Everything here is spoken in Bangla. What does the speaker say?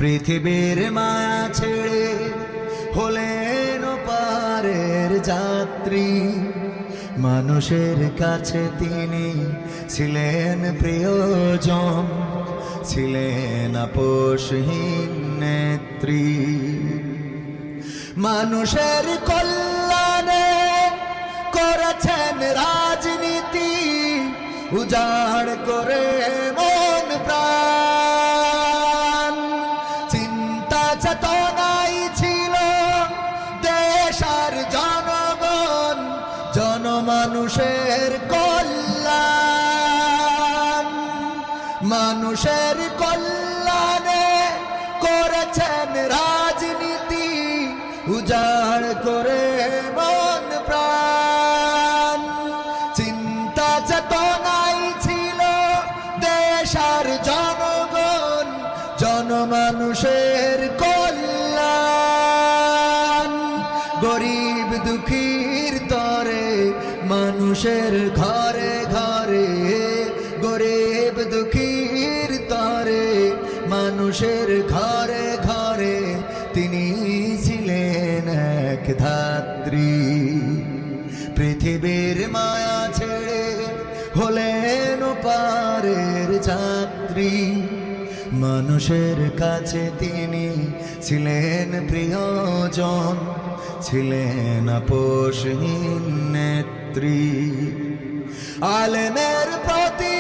পৃথিবীর মায়া ছেড়ে হলেন পারের যাত্রী। মানুষের কাছে তিনি ছিলেন প্রিয়জন, ছিলেন আপোষহীন নেত্রী। মানুষের কল্যাণে করেছেন রাজনীতি, উজাড় করে মন প্রাণ। চিন্তা চেতনাই ছিল দেশ আর জনগণ, জনমানুষের কল্যাণ। মানুষের কল্যাণে করেছেন রাজনীতি, উজাড় করে মন প্রাণ। চিন্তা চেতনাই ছিল দেশ আর জনগণ, জনমানুষের কল্যাণ। গরিব দুঃখীর তরে মানুষের ঘরে ঘরে, গরিব দুঃখীর তরে মানুষের ঘরে ঘরে তিনি ছিলেন এক ধাত্রী। পৃথিবীর মায়া ছেড়ে হলেন পারের যাত্রী। মানুষের কাছে তিনি ছিলেন প্রিয়জন, ছিলেন আপোষহীন নেত্রী। আলেমের প্রতি